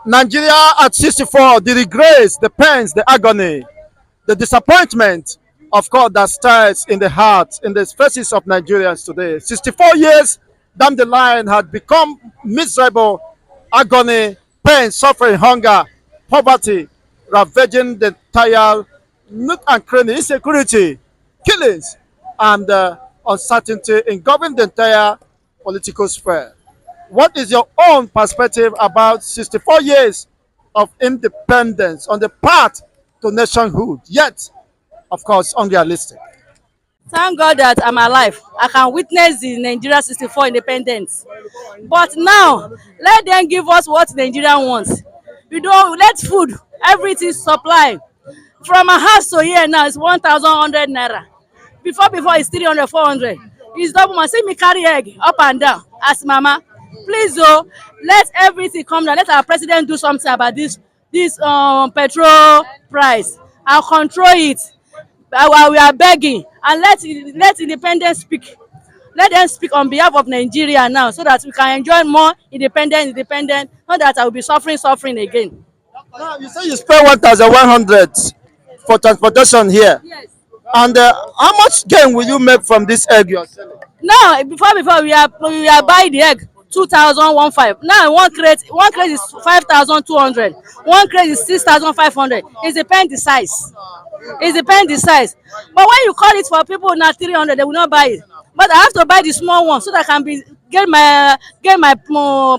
Nigeria at 64, the regrets, the pains, the agony, the disappointment, of course, that stirs in the hearts, in the faces of Nigerians today. 64 years down the line had become miserable agony, pain, suffering, hunger, poverty, ravaging the entire nook and cranny, insecurity, killings, and uncertainty engulfing the entire political sphere. What is your own perspective about 64 years of independence on the path to nationhood, yet, of course, unrealistic? Thank God that I'm alive. I can witness the Nigeria 64 independence. But now, let them give us what Nigeria wants. We don't let food, everything supply. From my house to here now is 1,100 naira. Before it's 300, 400. It's double. Man, see me carry egg up and down as mama. Please, oh, let everything come down. Let our president do something about this petrol price. I'll control it. We are begging and let independence speak. Let them speak on behalf of Nigeria now so that we can enjoy more independent, not that I will be suffering again. Now, you say you spend 1,100 for transportation here. Yes. And how much gain will you make from this egg you are selling? Now before we are buying the egg 2,015. Now one crate is 5,200. One crate is 6,500. It depends the size. It depends the size. But when you call it for people now 300, they will not buy it. But I have to buy the small one so that I can get my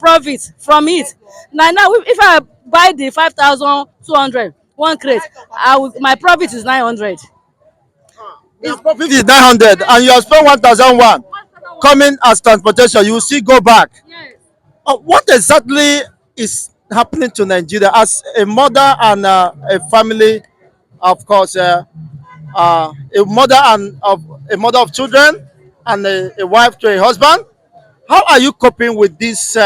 profit from it. Now if I buy the 5,200 one crate, my profit is 900. Your profit is 900 and you have spent 1,001 coming as transportation. You will still go back. Yes. What exactly is happening to Nigeria as a mother and a family, of course, a mother and of a mother of children and a wife to a husband? How are you coping with this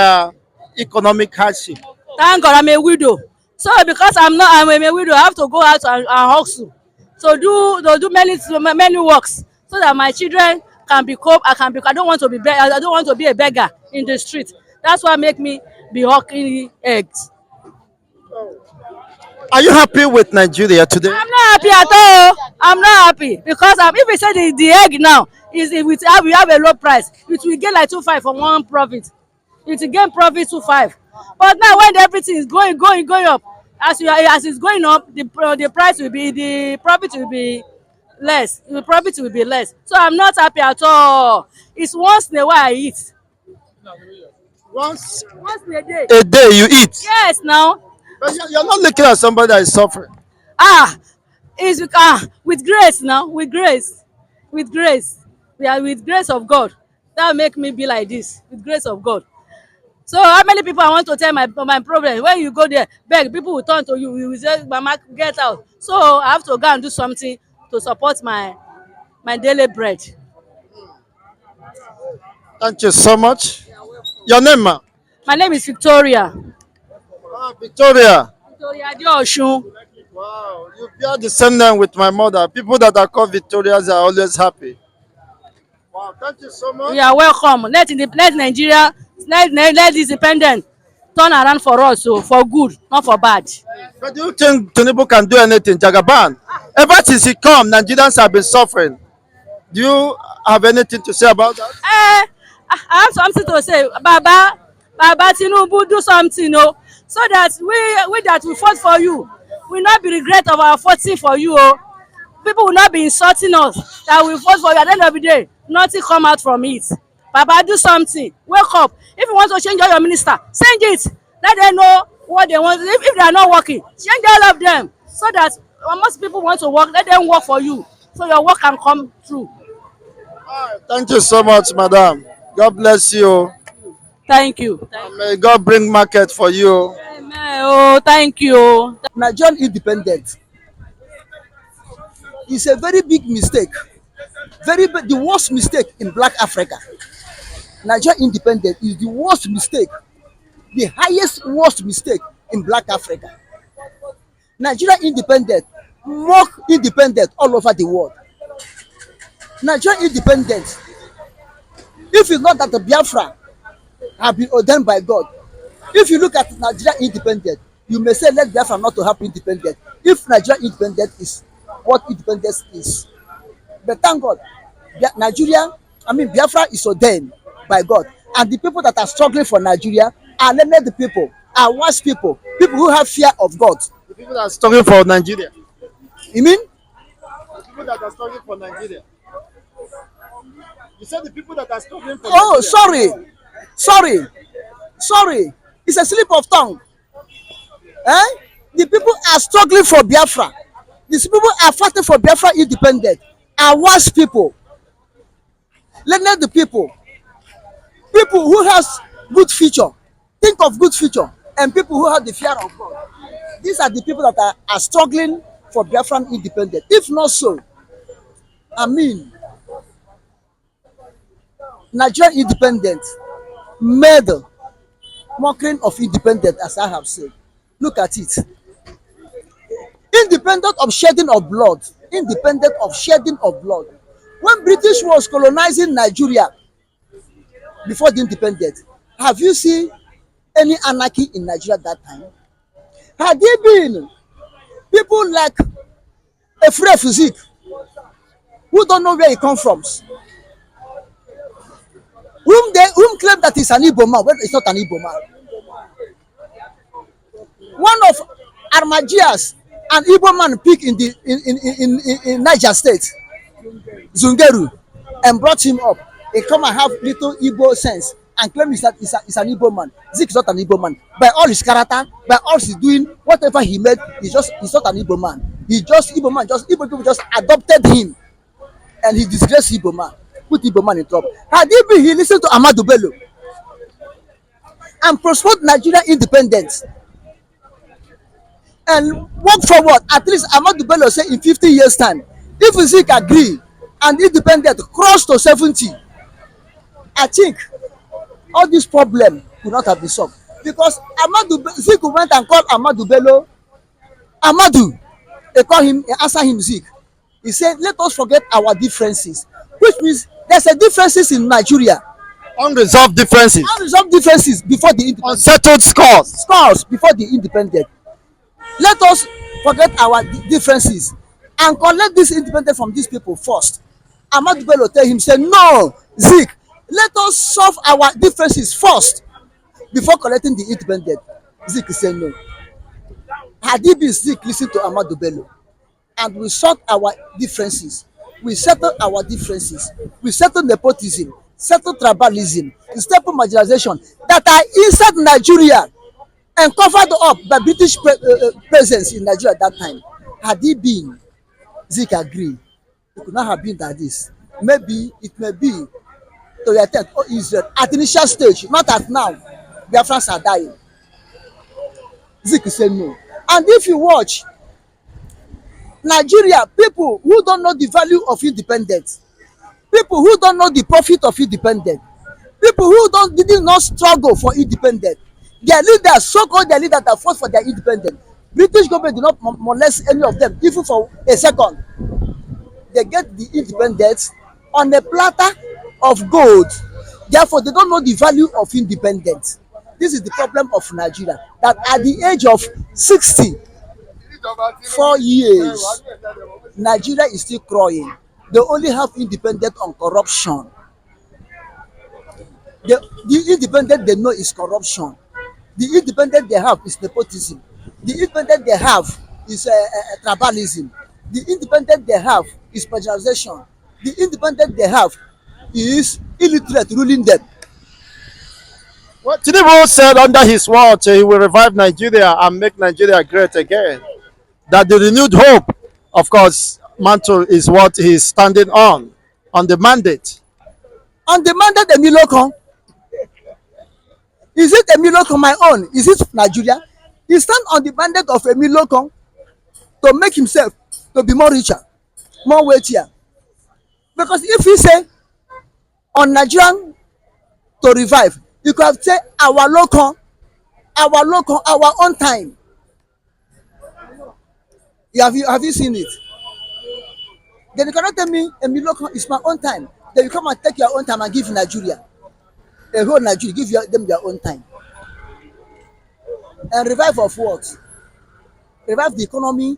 economic hardship? Thank God I'm a widow. So because I'm a widow, I have to go out and hustle. So do many works so that my children can be cope. I don't want to I don't want to be a beggar in the street. That's what make me be hawking eggs. Are you happy with Nigeria today? I'm not happy at all. I'm not happy because if we say the egg now is if we have a low price, it will get like 2.5 for one profit. It will gain profit 2.5. But now when everything is going up, as it's going up, the price will be the profit will be less. The profit will be less. So I'm not happy at all. It's once in a while I eat. Once Once in a day. a day you eat, Yes, now. but you're not looking at somebody that is suffering. Ah, is with grace now, with grace. We are with grace of God. That make me be like this with grace of God. So how many people I want to tell my problem? When you go there, beg people will turn to you. You will say, "Mama, get out." So I have to go and do something to support my daily bread. Thank you so much. Your name, ma? My name is Victoria. Victoria. Victoria Adeosun. Wow, you bear the same name with my mother. People that are called Victorias are always happy. Wow, thank you so much. You are welcome. Let Nigeria let this independent turn around for us, so for good, not for bad. But do you think Tinubu can do anything? Jagaban, ever since he come, Nigerians have been suffering. Do you have anything to say about that? I have something to say. Baba Tinubu, do something, so that we that we fought for you will not be regret of our fighting for you. People will not be insulting us that we fought for you. At the end of the day, nothing come out from it. Baba, do something. Wake up. If you want to change all your minister, change it. Let them know what they want. If they are not working, change all of them so that most people want to work. Let them work for you so your work can come through. Thank you so much, madam. God bless you. Thank you. May God bring market for you. Amen. Oh, thank you. Nigerian independence is a very big mistake, the worst mistake in Black Africa. Nigerian independence is the worst mistake, the highest worst mistake in Black Africa. Nigeria independence, mock independence all over the world. Nigerian independence, if it's not that the Biafra have been ordained by God, If you look at Nigeria independent, you may say let Biafra not to have independent. If Nigeria independent is what independence is, but thank God, Nigeria, I mean Biafra is ordained by God, and the people that are struggling for Nigeria are learned people, are wise people, people who have fear of God. The people that are struggling for Nigeria. You mean? The people that are struggling for Nigeria. You said the people that are struggling for Oh, Nigeria. sorry. It's a slip of tongue. Eh? The people are struggling for Biafra. These people are fighting for Biafra independent. Are wise people, learned the people who has good future, think of good future, and people who have the fear of God. These are the people that are struggling for Biafran independence. If not so, I mean, Nigeria independent made mocking of independence, as I have said. Look at it. Independent of shedding of blood, independent of shedding of blood. When British was colonizing Nigeria before the independence, have you seen any anarchy in Nigeria that time? Had there been people like Efre Fizik who don't know where he come from, whom claim that he's an Igbo man when he's not an Igbo man. One of Armagias, an Igbo man pick in the in Niger State, Zungeru, and brought him up. He come and have little Igbo sense and claim he's an Igbo man. Zik is not an Igbo man. By all his character, by all he's doing, whatever he made, he's not an Igbo man. He just Igbo man, just Igbo people just adopted him, and he disgraced Igbo man, put Igbo man in trouble. Had he been, he listened to Ahmadu Bello and prospered Nigeria independence and work forward. At least Ahmadu Bello say in 50 years time, if Zik agree and independent cross to 70, I think all this problem could not have been solved, because Zik went and called Ahmadu Bello. Ahmadu, they call him, they answer him Zik. He said, let us forget our differences, which means there's a differences in Nigeria. Unresolved differences. Unresolved differences before the independence. Unsettled scores. Scores before the independence. Let us forget our differences and collect this independence from these people first. Ahmadu Bello tell him, say, no, Zik, let us solve our differences first before collecting the independence. Zik say no. Had he been Zik, listen to Ahmadu Bello, and we sort our differences, we settle our differences, we settle nepotism, settle tribalism, settle marginalization that are inside Nigeria and covered up by British presence in Nigeria at that time. Had he been Zik agree, it could not have been like this. Maybe it may be to the extent of Israel at the initial stage, not at now. Biafrans are dying. Zik say no. And if you watch Nigeria, people who don't know the value of independence, people who don't know the profit of independence, people who did not struggle for independence, their leaders, so-called their leaders that fought for their independence, British government did not molest any of them, even for a second. They get the independence on a platter of gold. Therefore, they don't know the value of independence. This is the problem of Nigeria, that at the age of 64 years, Nigeria is still crying. They only have independence on corruption. The independence they know is corruption. The independence they have is nepotism. The independence they have is tribalism. The independence they have is marginalization. The independence they have is illiterate ruling them. Well, Tinubu said under his watch he will revive Nigeria and make Nigeria great again. That the renewed hope, of course, mantle is what he's standing on the mandate. On the mandate, Emilokon. Is it Emilokon my own? Is it Nigeria? He stand on the mandate of Emilokon to make himself to be more richer, more weightier. Because if he say on Nigerian to revive, you could have said our local, our own time. Have you seen it? Then you cannot tell me Emilokon is my own time. Then you come and take your own time and give Nigeria, a whole Nigeria, give them their own time. And revive of what? Revive the economy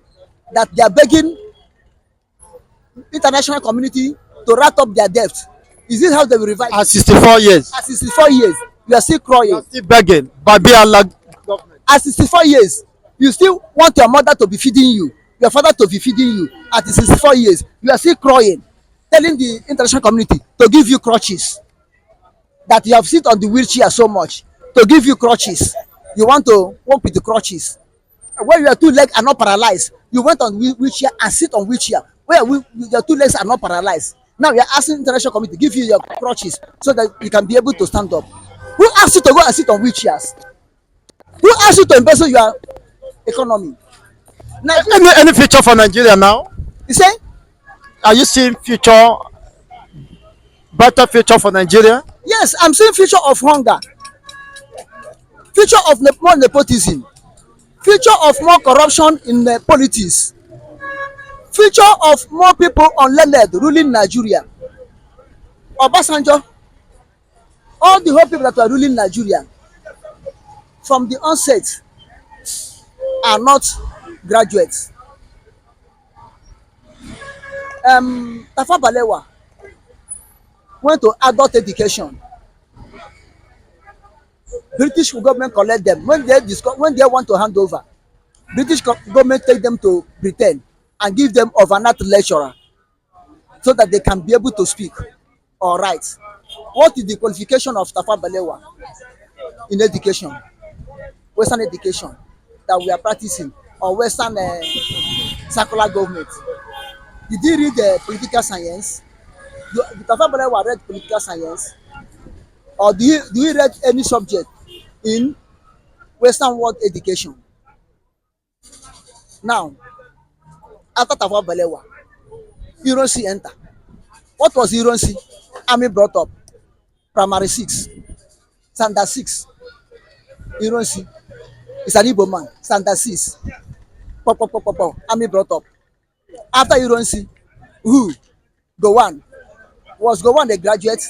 that they are begging international community to rat up their debt. Is this how they will revive At it? 64 years, At 64 years, you are still you are crying. still begging. Babi Allah government. At 64 years, you still want your mother to be feeding you, your father to be feeding you. At 64 years, you are still crying, telling the international community to give you crutches, that you have sit on the wheelchair so much, to give you crutches. You want to walk with the crutches. When your two legs are not paralyzed, you went on wheelchair and sit on wheelchair. Where your two legs are not paralyzed. Now you are asking international community to give you your crutches so that you can be able to stand up. Who asked you to go and sit on wheelchairs? Who asked you to embezzle your economy? Now, Any future for Nigeria now? you say, Are you seeing future, better future for Nigeria? yes, I'm seeing future of hunger, future of more nepotism, future of more corruption in politics, future of more people unlearned ruling Nigeria. Obasanjo, all the whole people that were ruling Nigeria from the onset are not graduates. Tafawa Balewa went to adult education. British government collect them when they want to hand over. British government take them to Britain and give them overnight lecturer so that they can be able to speak or write. What is the qualification of Tafawa Balewa in education, Western education that we are practicing, or Western secular government? Did he read political science? Tafawa Balewa read political science, or do you read any subject in Western world education? Now, after Tafawa Balewa, Ironsi enter. What was Ironsi? Army brought up. Primary 6, standard 6. Ironsi is an Igbo man. Standard 6. Pop, pop, pop, pop, pop. Army brought up. After Ironsi, who? Gowon. Was Gowon a graduate?